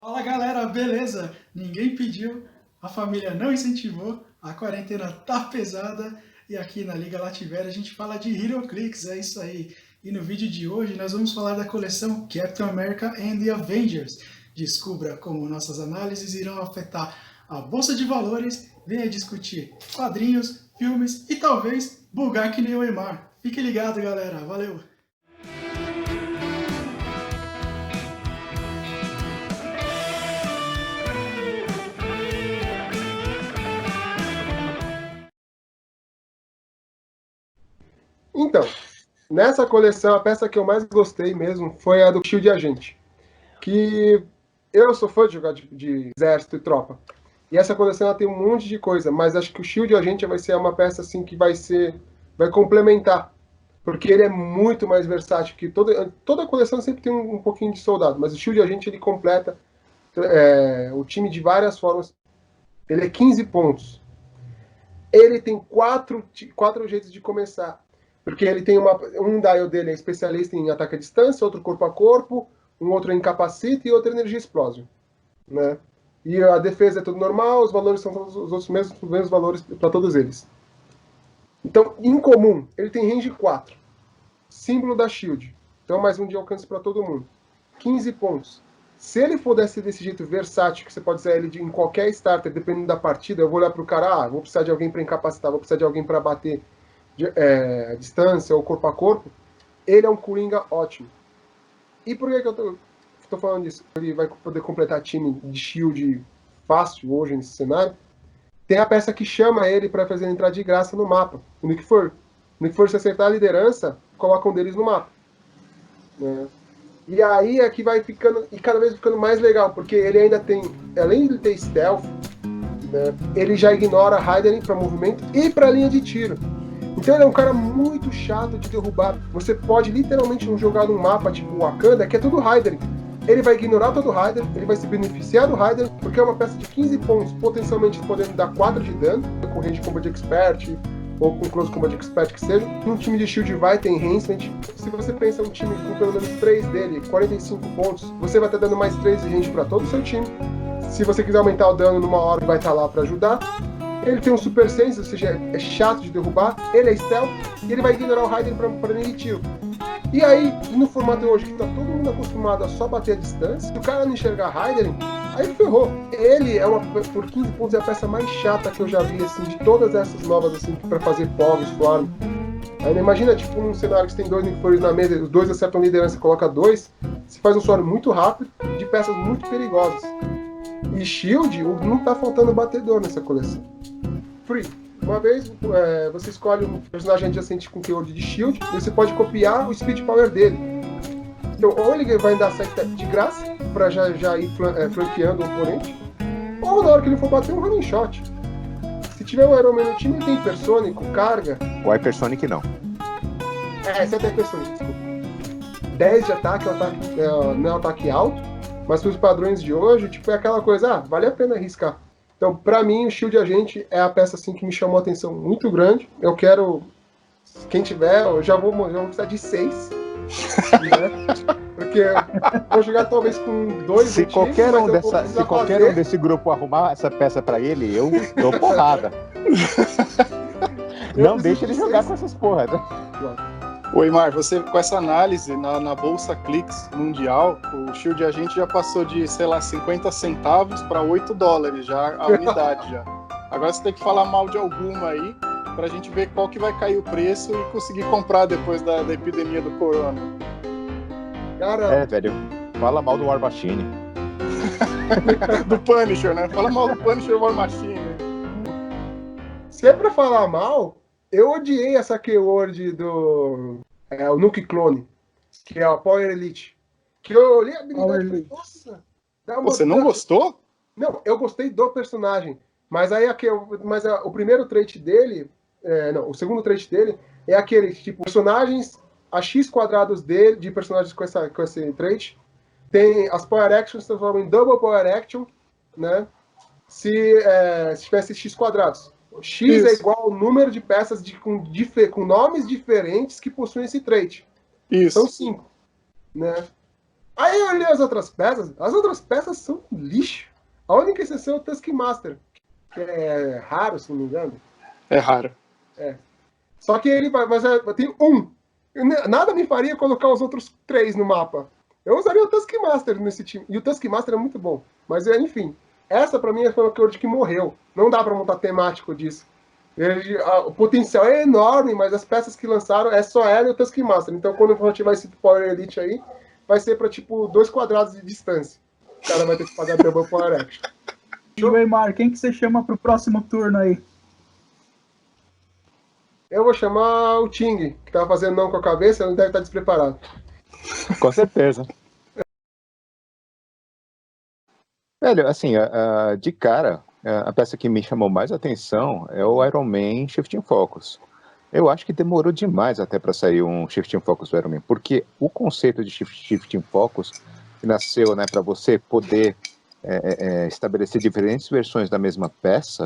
Fala galera, beleza? Ninguém pediu, a família não incentivou, a quarentena tá pesada e aqui na Liga Lativéria a gente fala de HeroClix, é isso aí. E no vídeo de hoje nós vamos falar da coleção Captain America and the Avengers. Descubra como nossas análises irão afetar a Bolsa de Valores, venha discutir quadrinhos, filmes e talvez bugar que nem o Neymar. Fique ligado galera, valeu! Então, nessa coleção, a peça que eu mais gostei mesmo foi a do Shield Agente. Que eu sou fã de jogar de exército e tropa. E essa coleção ela tem um monte de coisa, mas acho que o Shield Agente vai ser uma peça assim que vai complementar. Porque ele é muito mais versátil que toda coleção sempre tem um pouquinho de soldado, mas o Shield Agente ele completa o time de várias formas. Ele é 15 pontos. Ele tem quatro jeitos de começar. Porque ele tem um dial dele é especialista em ataque à distância, outro corpo a corpo, um outro é incapacita e outro é energia explosive, né? E a defesa é tudo normal, os valores são todos os outros mesmos valores para todos eles. Então, em comum, ele tem range 4. Símbolo da Shield. Então, mais um de alcance para todo mundo. 15 pontos. Se ele for desse jeito versátil, que você pode usar ele em qualquer starter, dependendo da partida, eu vou olhar para o cara, vou precisar de alguém para incapacitar, vou precisar de alguém para bater distância ou corpo a corpo, ele é um Coringa ótimo. E por que eu tô falando disso? Ele vai poder completar time de shield fácil hoje nesse cenário. Tem a peça que chama ele para fazer ele entrar de graça no mapa, o Nick Fury. O Nick Fury, se acertar a liderança, coloca um deles no mapa. Né? E aí é que vai ficando, e cada vez ficando mais legal, porque ele ainda tem, além de ter stealth, né, ele já ignora Hydering para movimento e para linha de tiro. Então ele é um cara muito chato de derrubar. Você pode literalmente jogar num mapa tipo Wakanda, que é tudo Hydering. Ele vai ignorar todo o Hydering, ele vai se beneficiar do Hydering, porque é uma peça de 15 pontos, potencialmente podendo dar 4 de dano, com range combat expert, ou com close combat expert que seja. Um time de shield vai ter enhancement. Se você pensa um time com pelo menos 3 dele, 45 pontos, você vai estar dando mais 3 de range para todo o seu time. Se você quiser aumentar o dano numa hora, ele vai estar lá para ajudar. Ele tem um super sense, ou seja, é chato de derrubar. Ele é stealth e ele vai ignorar o Raiden para nenhum tiro. E aí, no formato hoje, que tá todo mundo acostumado a só bater a distância, se o cara não enxergar Raiden, aí ferrou. Ele por 15 pontos, é a peça mais chata que eu já vi, assim, de todas essas novas, assim, para fazer povos, swarm. Aí, imagina, tipo, num cenário que você tem 2 Nick Furies na mesa, os 2 acertam liderança, coloca 2, você faz um swarm muito rápido, de peças muito perigosas. E Shield, não tá faltando batedor nessa coleção. Free. Uma vez você escolhe um personagem adjacente com keyword de shield e você pode copiar o speed power dele. Então, ou ele vai dar side de graça, para já ir flanqueando o oponente, ou na hora que ele for bater um running shot. Se tiver um Iron Man no time, ele tem hipersônico, carga. O Hypersonic não. Você tem hipersônico, desculpa. 10 de ataque, não é um ataque alto, mas para os padrões de hoje, tipo, é aquela coisa, vale a pena arriscar. Então, para mim, o Shield Agente é a peça assim, que me chamou a atenção muito grande. Eu quero, quem tiver, eu já vou precisar de 6. Né? Porque vou jogar talvez com 2 se qualquer um desse grupo arrumar essa peça para ele, eu dou porrada. Não deixa ele jogar com essas porras, né? Oi, Mar, você com essa análise na Bolsa Clix Mundial, o Shield Agente já passou de, sei lá, 50 centavos para $8 já, a unidade já. Agora você tem que falar mal de alguma aí, pra gente ver qual que vai cair o preço e conseguir comprar depois da epidemia do corona. Cara... velho, fala mal do War Machine. Do Punisher, né? Fala mal do Punisher War Machine. Se é pra falar mal... Eu odiei essa keyword do o Nuke Clone, que é o Power Elite. Que eu olhei a habilidade e falei, nossa... Você não gostou? Não, eu gostei do personagem. Mas aí o primeiro trait dele... o segundo trait dele é aquele, tipo, personagens a X quadrados dele, de personagens com esse trait. Tem as Power Actions se transformam em Double Power Action, né? Se tivesse X quadrados. X Isso. É igual ao número de peças com nomes diferentes que possuem esse trait. Isso. São 5. Né? Aí eu olhei as outras peças são um lixo. A única exceção é o Taskmaster, que é raro, se não me engano. É raro. Só que ele vai, mas tem um. Nada me faria colocar os outros 3 no mapa. Eu usaria o Taskmaster nesse time. E o Taskmaster é muito bom. Mas, enfim, essa pra mim foi uma coisa que morreu. Não dá pra montar temático disso. O potencial é enorme, mas as peças que lançaram é só ela e o Taskmaster. Então, quando eu ativar esse Power Elite aí, vai ser pra, tipo, 2 quadrados de distância. O cara vai ter que pagar Double Power Action. E o Eimar, quem que você chama pro próximo turno aí? Eu vou chamar o Ting, que tava fazendo não com a cabeça, ele deve estar despreparado. Com certeza. Velho, assim, de cara, a peça que me chamou mais atenção é o Iron Man Shifting Focus. Eu acho que demorou demais até para sair um Shifting Focus do Iron Man, porque o conceito de Shifting Focus que nasceu, né, para você poder estabelecer diferentes versões da mesma peça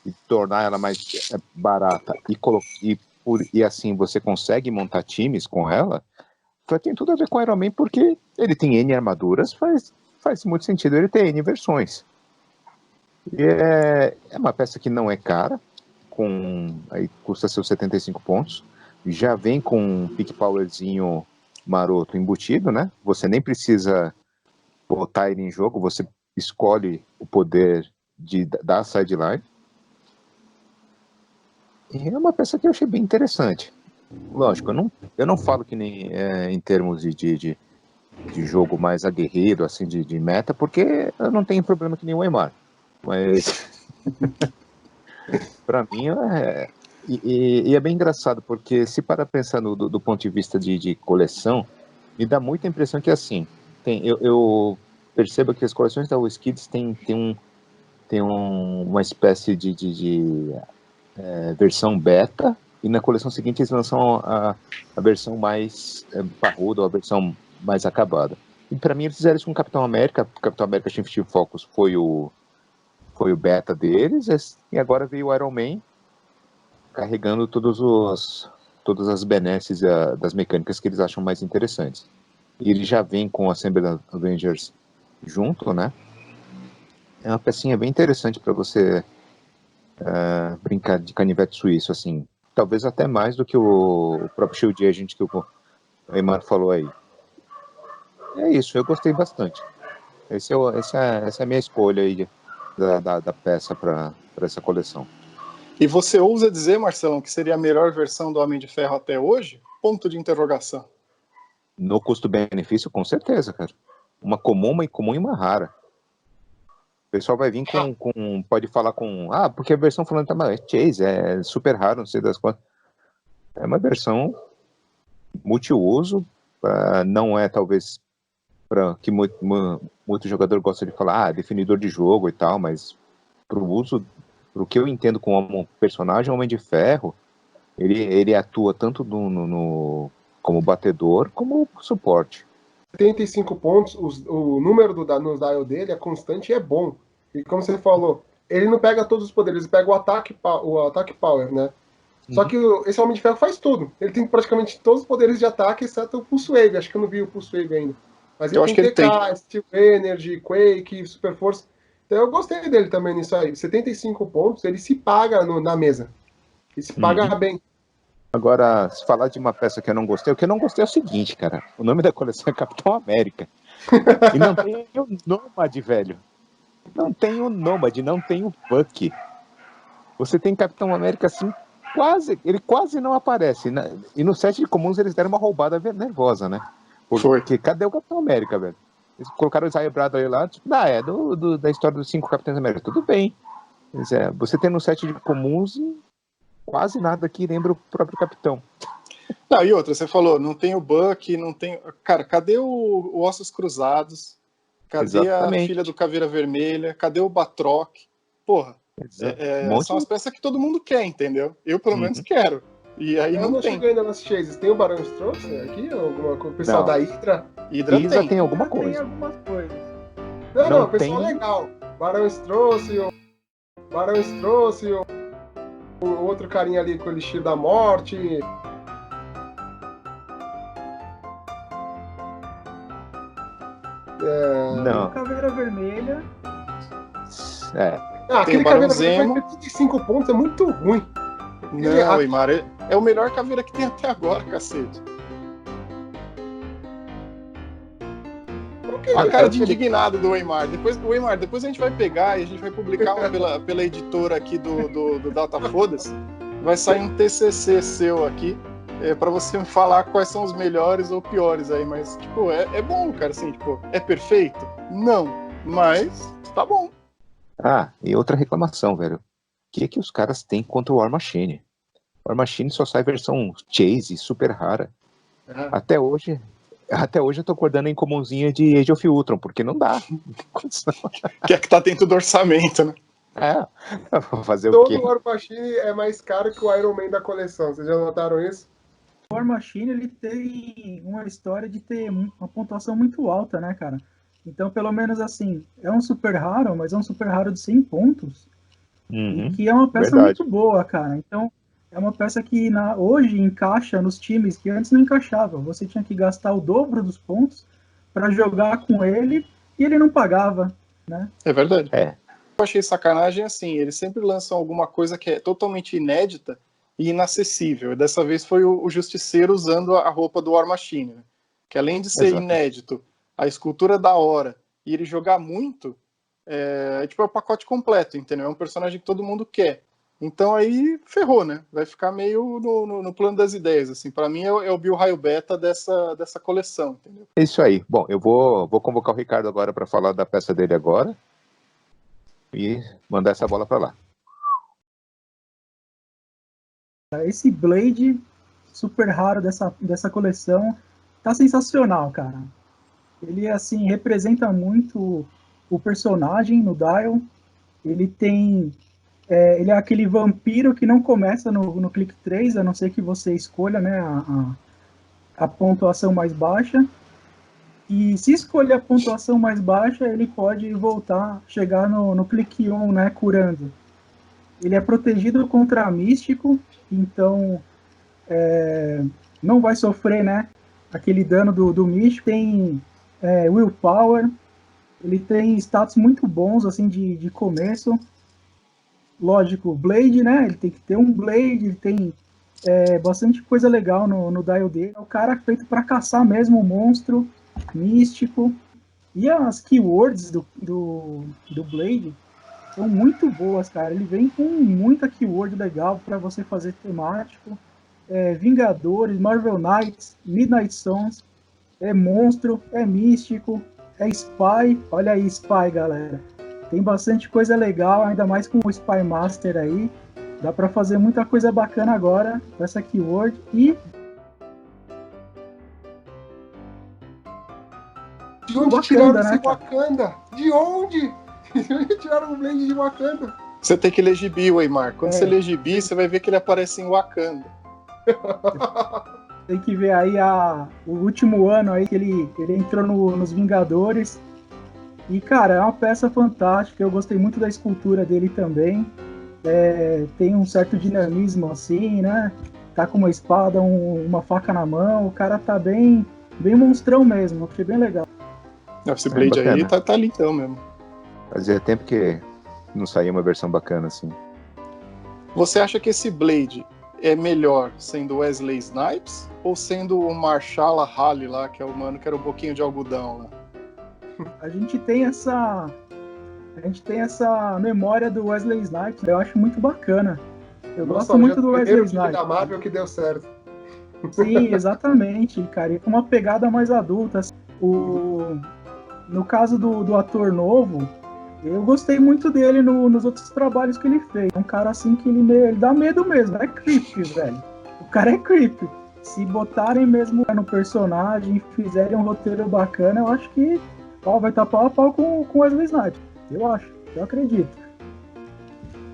e tornar ela mais barata e assim você consegue montar times com ela, tem tudo a ver com o Iron Man, porque ele tem N armaduras, faz muito sentido ele ter N versões. E é uma peça que não é cara, aí custa seus 75 pontos, já vem com um pick powerzinho maroto embutido, né? Você nem precisa botar ele em jogo, você escolhe o poder da sideline. E é uma peça que eu achei bem interessante. Lógico, eu não falo que nem em termos de jogo mais aguerrido, assim, de meta, porque eu não tenho problema que nem o Neymar. Mas para mim e é bem engraçado, porque se para pensar do ponto de vista de coleção, me dá muita impressão que assim, eu percebo que as coleções da WizKids tem uma espécie de versão beta, e na coleção seguinte eles lançam a versão mais parruda, ou a versão mais acabada. E para mim eles fizeram isso com o Capitão América. O Capitão América Shifting Focus foi o beta deles, e agora veio o Iron Man carregando todas as benesses das mecânicas que eles acham mais interessantes. E ele já vem com a Assembled Avengers junto, né? É uma pecinha bem interessante para você brincar de canivete suíço, assim. Talvez até mais do que o próprio Shield Agent que o Eymar falou aí. É isso, eu gostei bastante. Essa é a minha escolha aí da peça para essa coleção. E você ousa dizer, Marcelão, que seria a melhor versão do Homem de Ferro até hoje? Ponto de interrogação. No custo-benefício, com certeza, cara. Uma comum e uma rara. O pessoal vai vir pode falar com... porque a versão falando é Chase, é super raro, não sei das quantas. É uma versão multiuso, não é talvez para que muito jogador gosta de falar, definidor de jogo e tal, mas pro uso, pro que eu entendo como personagem Homem de Ferro, ele atua tanto como batedor como suporte. 75 pontos, o número no dial dele é constante e é bom. E como você falou, ele não pega todos os poderes, ele pega o ataque power, né? Só que esse Homem de Ferro faz tudo. Ele tem praticamente todos os poderes de ataque, exceto o Pulse Wave. Acho que eu não vi o Pulse Wave ainda. Mas ele Eu tem acho que ele TK, Steel Energy, Quake, Super Força. Então eu gostei dele também nisso aí. 75 pontos, ele se paga na mesa. E se paga bem. Agora, se falar de uma peça que eu não gostei, o que eu não gostei é o seguinte, cara. O nome da coleção é Capitão América. E não tem o Nômade, velho. Não tem o Nômade, não tem o Bucky. Você tem Capitão América assim, ele quase não aparece. E no set de comuns eles deram uma roubada nervosa, né? Porque cadê o Capitão América, velho? Eles colocaram o Isaiah Bradley lá, tipo, é da história dos 5 Capitães América. Tudo bem. Mas, você tem no set de comuns quase nada que lembra o próprio Capitão. Não, e outra, você falou, não tem o Bucky, não tem... Cara, cadê o Ossos Cruzados? Cadê Exatamente. a filha do Caveira Vermelha? Cadê o Batroc? Porra, são as peças que todo mundo quer, entendeu? Eu, pelo menos, quero. E aí Eu não cheguei ainda nas chases. Tem o Barão Strauss aqui? Alguma coisa? O pessoal da Hydra? Hydra tem alguma coisa. Tem algumas coisas. Não, o pessoal legal. Barão Strauss, o outro carinha ali com o Elixir da Morte. Não. Caveira Vermelha. É. Aquele Tem o Caveira Barão Vermelha Zemo. vai ter 35 pontos, é muito ruim. Não, Eimar, é o melhor caveira que tem até agora, cacete. A cara de indignado do Eimar. Depois a gente vai pegar e a gente vai publicar pela editora aqui do Data Foda-se. Vai sair um TCC seu aqui pra você me falar quais são os melhores ou piores aí. Mas, tipo, é bom, cara, assim, tipo, é perfeito? Não, mas tá bom. Ah, e outra reclamação, velho. O que os caras têm contra o War Machine? O War Machine só sai versão Chase, super rara. Até hoje eu tô acordando em comumzinha de Age of Ultron, porque não dá. Não tem condição. Que é que tá dentro do orçamento, né? Vou fazer o quê? Todo War Machine é mais caro que o Iron Man da coleção. Vocês já notaram isso? O War Machine, ele tem uma história de ter uma pontuação muito alta, né, cara? Então, pelo menos assim, é um super raro, mas é um super raro de 100 pontos. E que é uma peça verdade. muito boa, cara. Então, é uma peça que hoje encaixa nos times que antes não encaixava. Você tinha que gastar o dobro dos pontos para jogar com ele e ele não pagava, né? É verdade. É. Eu achei sacanagem assim, eles sempre lançam alguma coisa que é totalmente inédita e inacessível. E dessa vez foi o Justiceiro usando a roupa do War Machine, né? Que além de ser inédito, a escultura da hora e ele jogar muito, tipo, é o pacote completo, entendeu? É um personagem que todo mundo quer. Então aí ferrou, né? Vai ficar meio no plano das ideias, assim. Para mim é o Bill Raio Beta dessa coleção, entendeu? É isso aí. Bom, eu vou convocar o Ricardo agora para falar da peça dele agora e mandar essa bola para lá. Esse Blade super raro dessa coleção tá sensacional, cara. Ele, assim, representa muito o personagem no Dial. Ele tem... ele é aquele vampiro que não começa no clique 3, a não ser que você escolha, né, a pontuação mais baixa. E se escolher a pontuação mais baixa, ele pode voltar, chegar no clique 1, né, curando. Ele é protegido contra místico, então não vai sofrer, né, aquele dano do místico. Tem willpower, ele tem status muito bons, assim, de começo. Lógico, Blade, né, ele tem que ter um Blade, ele tem bastante coisa legal no dial dele. É o cara feito para caçar mesmo o monstro místico. E as keywords do Blade são muito boas, cara. Ele vem com muita keyword legal para você fazer temático. Vingadores, Marvel Knights, Midnight Suns, é monstro, é místico, é spy. Olha aí, spy, galera. Tem bastante coisa legal, ainda mais com o Spy Master aí. Dá para fazer muita coisa bacana agora com essa keyword. E De onde Wakanda, tiraram esse né, cara? Wakanda? De onde? De onde tiraram o Blade de Wakanda? Você tem que ler gibi, Eimar. Quando você lê gibi, você vai ver que ele aparece em Wakanda. Tem que ver aí o último ano aí que ele entrou nos Vingadores. E, cara, é uma peça fantástica. Eu gostei muito da escultura dele também. Tem um certo dinamismo assim, né? Tá com uma espada, uma faca na mão. O cara tá bem monstrão mesmo. Achei bem legal. Esse Blade aí bacana. tá lindão mesmo. Fazia tempo que não saía uma versão bacana assim. Você acha que esse Blade é melhor sendo Wesley Snipes ou sendo o Marshala Ali lá, que é o mano que era um pouquinho de algodão lá? A gente tem essa memória do Wesley Snipes. Eu acho muito bacana. Eu gosto muito do Wesley Snipes. Da Marvel que deu certo. Sim, exatamente, cara. E com uma pegada mais adulta. No caso do ator novo, eu gostei muito dele nos outros trabalhos que ele fez. É um cara assim que ele dá medo mesmo. É creepy, velho. O cara é creepy. Se botarem mesmo no personagem e fizerem um roteiro bacana, eu acho que vai estar pau a pau com Wesley Snipes. Eu acredito.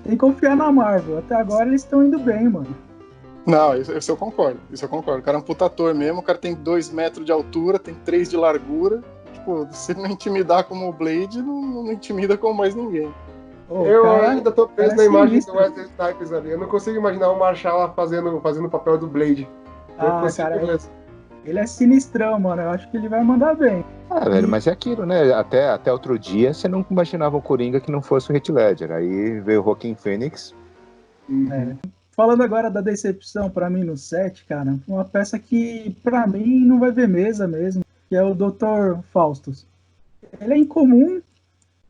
Tem que confiar na Marvel. Até agora eles estão indo bem, mano. Não, isso eu concordo. O cara é um puta ator mesmo, o cara tem 2 metros de altura, tem 3 de largura. Tipo, se não intimidar como o Blade, não intimida como mais ninguém. Eu ainda tô preso na imagem do Wesley Snipes ali. Eu não consigo imaginar o Marshall fazendo o papel do Blade. Cara, ele é sinistrão, mano. Eu acho que ele vai mandar bem. Ah, velho, mas é aquilo, né? Até outro dia você não imaginava o Coringa que não fosse o Heath Ledger. Aí veio o Joaquin Phoenix. É. Falando agora da decepção pra mim no set, cara, uma peça que pra mim não vai ver mesa mesmo, que é o Dr. Faustus. Ele é incomum,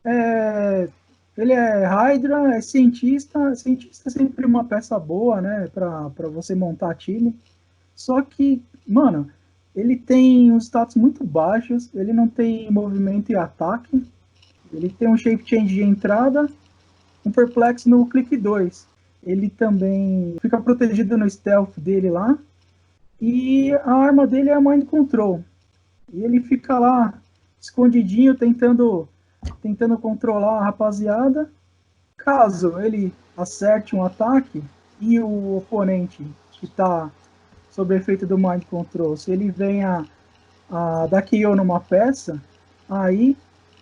é, ele é Hydra, é cientista. Cientista é sempre uma peça boa, né, pra você montar time. Só que, mano, ele tem uns status muito baixos, ele não tem movimento e ataque, ele tem um shape change de entrada, um perplex no clique 2. Ele também fica protegido no stealth dele lá, e a arma dele é a Mind Control. E ele fica lá escondidinho tentando controlar a rapaziada. Caso ele acerte um ataque e o oponente que está sob efeito do Mind Control, se ele venha a dar KO numa peça, aí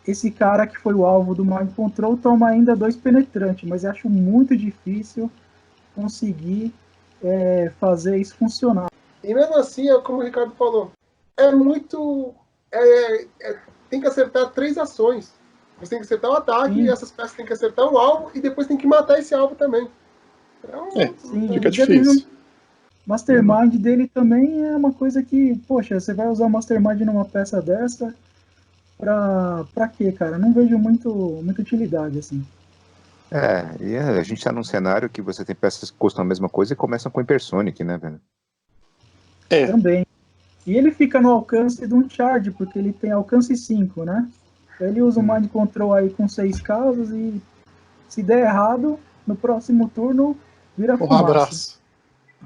esse cara que foi o alvo do Mind Control toma ainda 2 penetrantes, mas eu acho muito difícil conseguir fazer isso funcionar. E mesmo assim, é como o Ricardo falou, é muito. Tem que acertar 3 ações. Você tem que acertar o ataque, Sim, e essas peças tem que acertar o alvo, e depois tem que matar esse alvo também. sim. Fica E difícil. Mastermind dele também é uma coisa que, poxa, você vai usar o Mastermind numa peça dessa pra quê, cara? Não vejo muita utilidade, assim. E a gente tá num cenário que você tem peças que custam a mesma coisa e começam com Hypersonic, né, velho? É, Também. E ele fica no alcance de um charge, porque ele tem alcance 5, né? Ele usa o Mind Control aí com 6 casos e se der errado, no próximo turno vira um fumaça. abraço.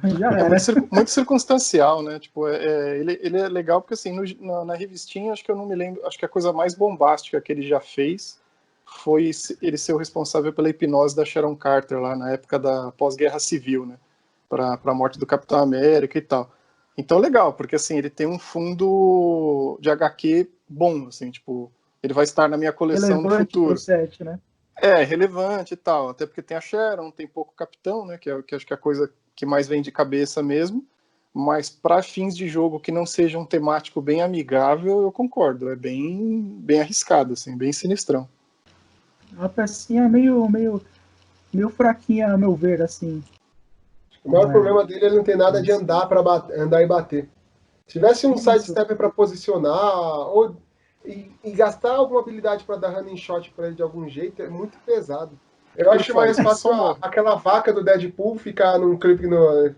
Já É muito, era. muito circunstancial, né? Tipo, ele é legal porque, assim, na revistinha, acho que eu não me lembro, acho que a coisa mais bombástica que ele já fez foi ele ser o responsável pela hipnose da Sharon Carter lá na época da pós-guerra civil, né? Para a morte do Capitão América e tal. Então, legal, porque, assim, ele tem um fundo de HQ bom, assim, tipo, ele vai estar na minha coleção no Relevante pro futuro. set, né? É, relevante e tal, até porque tem a Sharon, tem pouco Capitão, né, que acho que é a coisa que mais vem de cabeça mesmo, mas para fins de jogo que não seja um temático bem amigável, eu concordo, é bem arriscado, assim, bem sinistrão. A pecinha é meio fraquinha, a meu ver, assim. O maior É, problema dele é ele não ter nada de andar para andar e bater. Se tivesse um isso. sidestep para posicionar, e gastar alguma habilidade para dar running shot para ele de algum jeito, é muito pesado. Eu O que ele acho mais faz? Ele fácil só morre. aquela vaca do Deadpool ficar num clipe,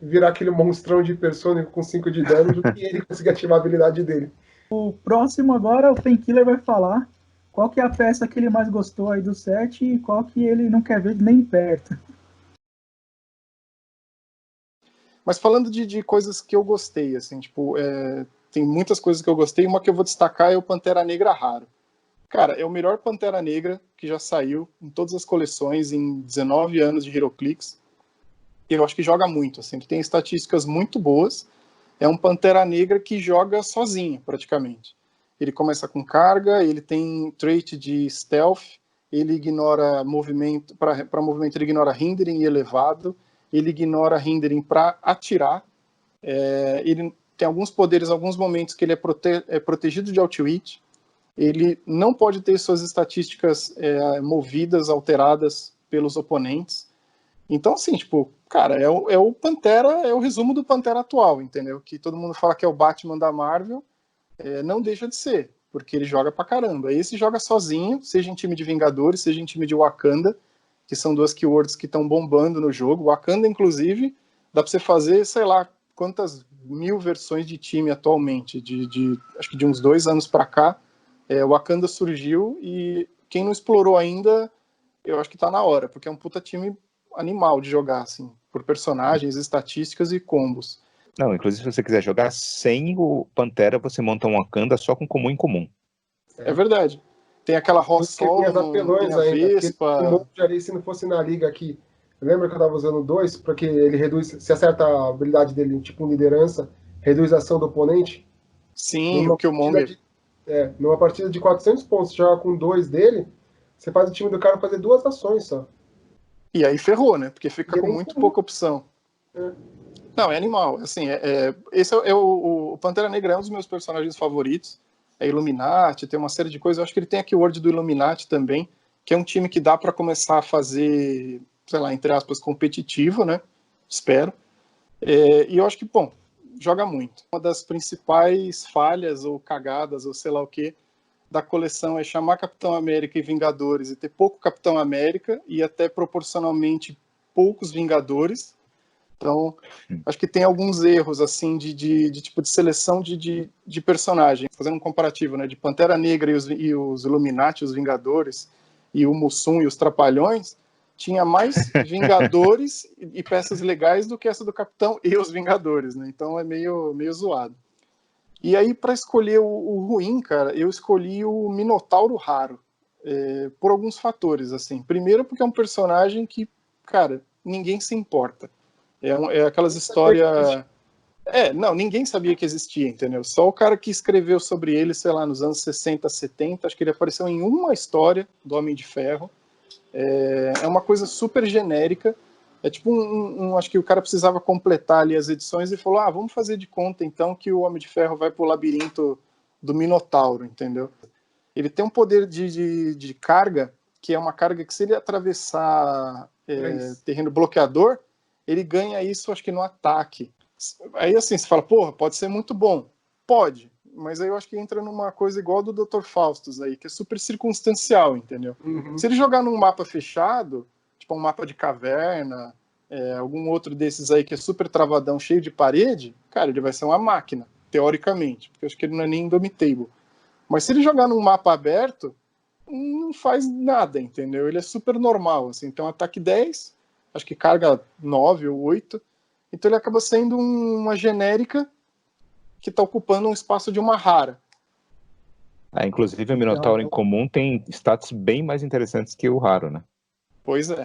virar aquele monstrão de persona com 5 de dano, do que ele conseguir ativar a habilidade dele. O próximo agora, o Painkiller vai falar qual que é a peça que ele mais gostou aí do set e qual que ele não quer ver nem perto. Mas falando de coisas que eu gostei, assim, tipo, tem muitas coisas que eu gostei, uma que eu vou destacar é o Pantera Negra Raro. Cara, é o melhor Pantera Negra que já saiu em todas as coleções em 19 anos de HeroClix. Eu acho que joga muito, assim, ele tem estatísticas muito boas. É um Pantera Negra que joga sozinho, praticamente. Ele começa com carga, ele tem trait de stealth, ele ignora movimento, para movimento ele ignora hindering e elevado, ele ignora hindering para atirar, ele tem alguns poderes, alguns momentos que ele é protegido de outwit, ele não pode ter suas estatísticas movidas, alteradas pelos oponentes. Então, assim, tipo, cara, é o Pantera, é o resumo do Pantera atual, entendeu? Que todo mundo fala que é o Batman da Marvel, não deixa de ser, porque ele joga pra caramba. Esse joga sozinho, seja em time de Vingadores, seja em time de Wakanda, que são duas keywords que estão bombando no jogo. Wakanda, inclusive, dá pra você fazer, sei lá, quantas mil versões de time atualmente, acho que de uns 2 anos pra cá, Wakanda surgiu e quem não explorou ainda, eu acho que tá na hora, porque é um puta time animal de jogar, assim, por personagens, estatísticas e combos. Não, inclusive se você quiser jogar sem o Pantera, você monta um Wakanda só com comum em comum. É verdade. Tem aquela Porque tem Ross-Solo, as não tem apelões a ainda, porque um Vespa. monte ali, se não fosse na liga aqui. Lembra que eu tava usando 2, porque ele reduz, se acerta a habilidade dele, tipo liderança, reduz a ação do oponente. Sim, o Numa partida Killmonger. de, numa partida de 400 pontos, você joga com 2 dele, você faz o time do cara fazer 2 ações só. E aí ferrou, né? Porque E fica com ele é muito incomum. pouca opção. É. Não, é animal. Assim, esse o Pantera Negra é um dos meus personagens favoritos. Illuminati, tem uma série de coisas. Eu acho que ele tem a keyword do Illuminati também, que é um time que dá para começar a fazer, sei lá, entre aspas, competitivo, né? Espero. E eu acho que, bom, joga muito. Uma das principais falhas ou cagadas, ou sei lá o que, da coleção é chamar Capitão América e Vingadores e ter pouco Capitão América e até proporcionalmente poucos Vingadores. Então, acho que tem alguns erros, assim, de tipo de seleção de personagem. Fazendo um comparativo, né, de Pantera Negra e os Illuminati, os Vingadores, e o Mussum e os Trapalhões, tinha mais Vingadores e peças legais do que essa do Capitão e os Vingadores, né? Então é meio zoado. E aí, para escolher o ruim, cara, eu escolhi o Minotauro Raro, por alguns fatores, assim. Primeiro porque é um personagem que, cara, ninguém se importa. É aquelas histórias... não, ninguém sabia que existia, entendeu? Só o cara que escreveu sobre ele, sei lá, nos anos 60, 70, acho que ele apareceu em uma história do Homem de Ferro. É uma coisa super genérica. É tipo acho que o cara precisava completar ali as edições e falou, vamos fazer de conta então que o Homem de Ferro vai pro labirinto do Minotauro, entendeu? Ele tem um poder de carga, que é uma carga que se ele atravessar terreno bloqueador, ele ganha isso, acho que no ataque. Aí assim, você fala, porra, pode ser muito bom. Pode, mas aí eu acho que entra numa coisa igual do Dr. Faustus aí, que é super circunstancial, entendeu? Uhum. Se ele jogar num mapa fechado, tipo um mapa de caverna, algum outro desses aí que é super travadão, cheio de parede, cara, ele vai ser uma máquina, teoricamente, porque eu acho que ele não é nem Indomitable. Mas se ele jogar num mapa aberto, não faz nada, entendeu? Ele é super normal, assim, então ataque 10, acho que carga 9 ou 8, então ele acaba sendo uma genérica que está ocupando um espaço de uma rara. Inclusive o Minotauro em comum tem status bem mais interessantes que o raro, né? Pois é.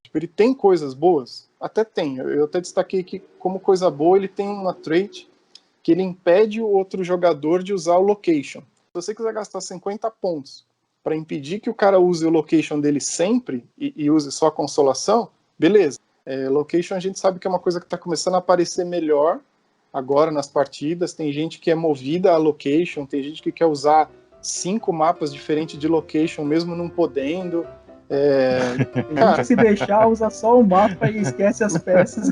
Tipo, Ele tem coisas boas? Até tem. Eu até destaquei que, como coisa boa, ele tem uma trait que ele impede o outro jogador de usar o location. Se você quiser gastar 50 pontos para impedir que o cara use o location dele sempre e use só a consolação, beleza. Location a gente sabe que é uma coisa que está começando a aparecer melhor agora nas partidas. Tem gente que é movida a location, tem gente que quer usar 5 mapas diferentes de location, mesmo não podendo. Cara, se deixar, usa só o mapa e esquece as peças.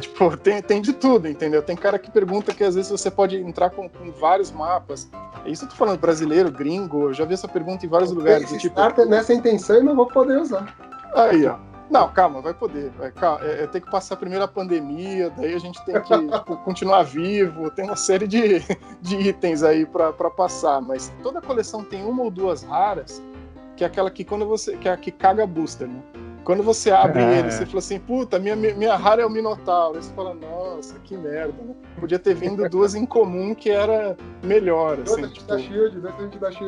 Tipo, tem de tudo, entendeu? Tem cara que pergunta que às vezes você pode entrar com vários mapas. Isso eu tô falando brasileiro, gringo, eu já vi essa pergunta em vários lugares. Se tipo, starter nessa intenção, eu não vou poder usar. Aí, ó. Não, calma, vai poder. Tem que passar primeiro a pandemia, daí a gente tem que continuar vivo, tem uma série de itens aí pra passar, mas toda coleção tem uma ou duas raras, que é aquela que que é a que caga booster, né? Quando você abre ele, você fala assim, puta, minha rara é o Minotauro. Aí você fala, nossa, que merda. Podia ter vindo duas em comum que era melhor. Assim, da Shield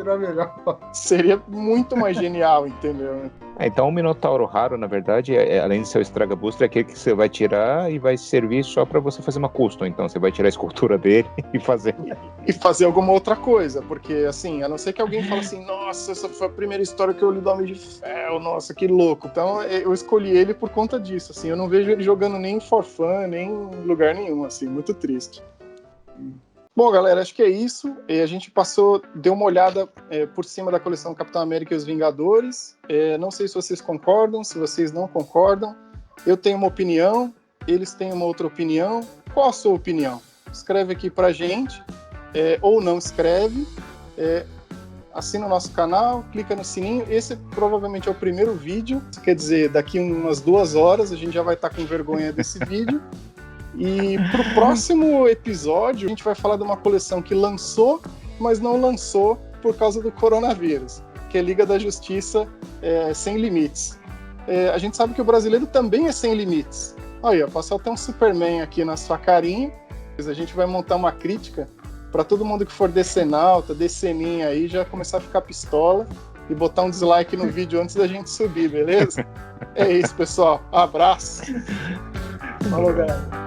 era melhor. Seria muito mais genial, entendeu? Então o Minotauro raro, na verdade, além de ser o estraga booster, é aquele que você vai tirar e vai servir só pra você fazer uma custom. Então você vai tirar a escultura dele e fazer. E fazer alguma outra coisa, porque assim, a não ser que alguém fale assim, nossa, essa foi a primeira história que eu li do Homem de Ferro, nossa, que louco. Então eu escolhi ele por conta disso, assim, eu não vejo ele jogando nem for fun, nem em lugar nenhum, assim, muito triste. Bom, galera, acho que é isso. A gente deu uma olhada por cima da coleção Capitão América e os Vingadores. Não sei se vocês concordam, se vocês não concordam. Eu tenho uma opinião, eles têm uma outra opinião. Qual a sua opinião? Escreve aqui pra gente, ou não escreve. Assina o nosso canal, clica no sininho. Esse provavelmente é o primeiro vídeo, quer dizer, daqui umas 2 horas a gente já vai estar com vergonha desse vídeo. E pro próximo episódio a gente vai falar de uma coleção que lançou, mas não lançou por causa do coronavírus, que é Liga da Justiça Sem Limites. A gente sabe que o brasileiro também é sem limites. Olha, passou até um Superman aqui na sua carinha. A gente vai montar uma crítica para todo mundo que for decenalta, deceninha aí, já começar a ficar pistola e botar um dislike no vídeo antes da gente subir, beleza? É isso, pessoal. Abraço. Falou, galera.